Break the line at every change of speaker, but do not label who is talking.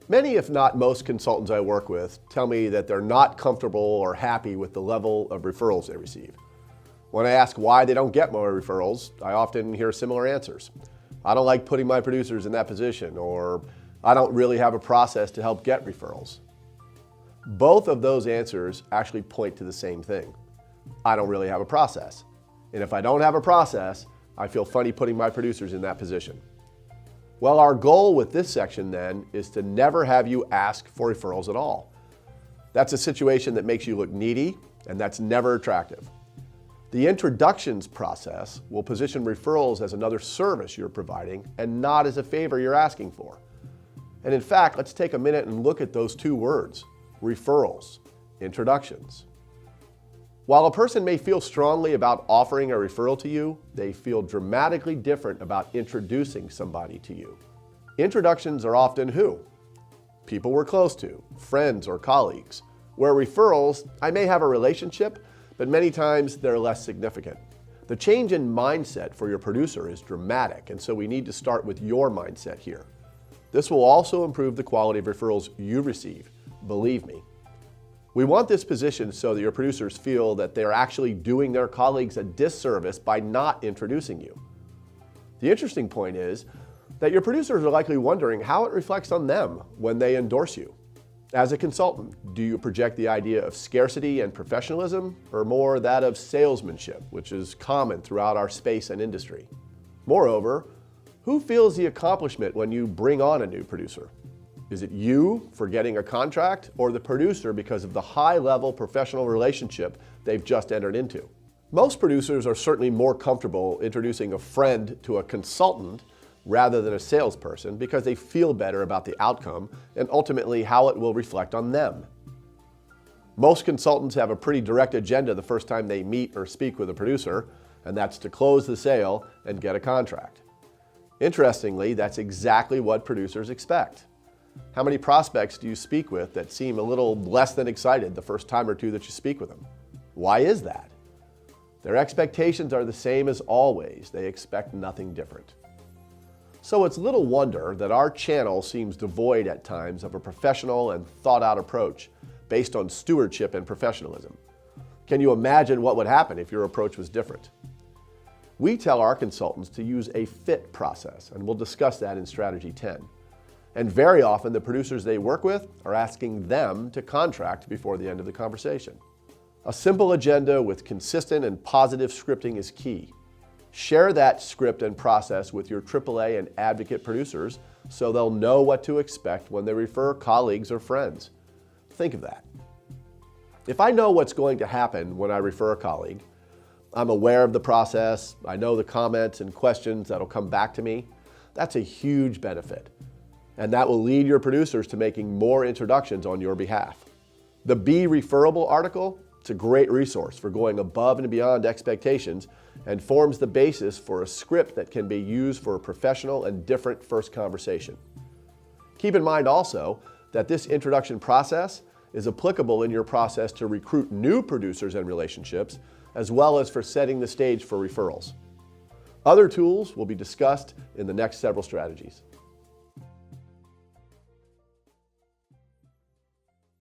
Many, if not most, consultants I work with tell me that they're not comfortable or happy with the level of referrals they receive. When I ask why they don't get more referrals, I often hear similar answers. I don't like putting my producers in that position, or I don't really have a process to help get referrals. Both of those answers actually point to the same thing. I don't really have a process. And if I don't have a process, I feel funny putting my producers in that position. Well, our goal with this section then is to never have you ask for referrals at all. That's a situation that makes you look needy, and that's never attractive. The introductions process will position referrals as another service you're providing and not as a favor you're asking for. And in fact, let's take a minute and look at those two words, referrals, introductions. While a person may feel strongly about offering a referral to you, they feel dramatically different about introducing somebody to you. Introductions are often who? People we're close to, friends or colleagues. Where referrals, I may have a relationship, but many times they're less significant. The change in mindset for your producer is dramatic, and so we need to start with your mindset here. This will also improve the quality of referrals you receive, believe me. We want this position so that your producers feel that they're actually doing their colleagues a disservice by not introducing you. The interesting point is that your producers are likely wondering how it reflects on them when they endorse you. As a consultant, do you project the idea of scarcity and professionalism, or more that of salesmanship, which is common throughout our space and industry? Moreover, who feels the accomplishment when you bring on a new producer? Is it you for getting a contract, or the producer because of the high-level professional relationship they've just entered into? Most producers are certainly more comfortable introducing a friend to a consultant rather than a salesperson because they feel better about the outcome and ultimately how it will reflect on them. Most consultants have a pretty direct agenda the first time they meet or speak with a producer, and that's to close the sale and get a contract. Interestingly, that's exactly what producers expect. How many prospects do you speak with that seem a little less than excited the first time or two that you speak with them? Why is that? Their expectations are the same as always. They expect nothing different. So it's little wonder that our channel seems devoid at times of a professional and thought-out approach based on stewardship and professionalism. Can you imagine what would happen if your approach was different? We tell our consultants to use a fit process, and we'll discuss that in Strategy 10. And very often the producers they work with are asking them to contract before the end of the conversation. A simple agenda with consistent and positive scripting is key. Share that script and process with your AAA and advocate producers so they'll know what to expect when they refer colleagues or friends. Think of that. If I know what's going to happen when I refer a colleague, I'm aware of the process, I know the comments and questions that'll come back to me, that's a huge benefit. And that will lead your producers to making more introductions on your behalf. The Be Referable article, it's a great resource for going above and beyond expectations and forms the basis for a script that can be used for a professional and different first conversation. Keep in mind also that this introduction process is applicable in your process to recruit new producers and relationships, as well as for setting the stage for referrals. Other tools will be discussed in the next several strategies.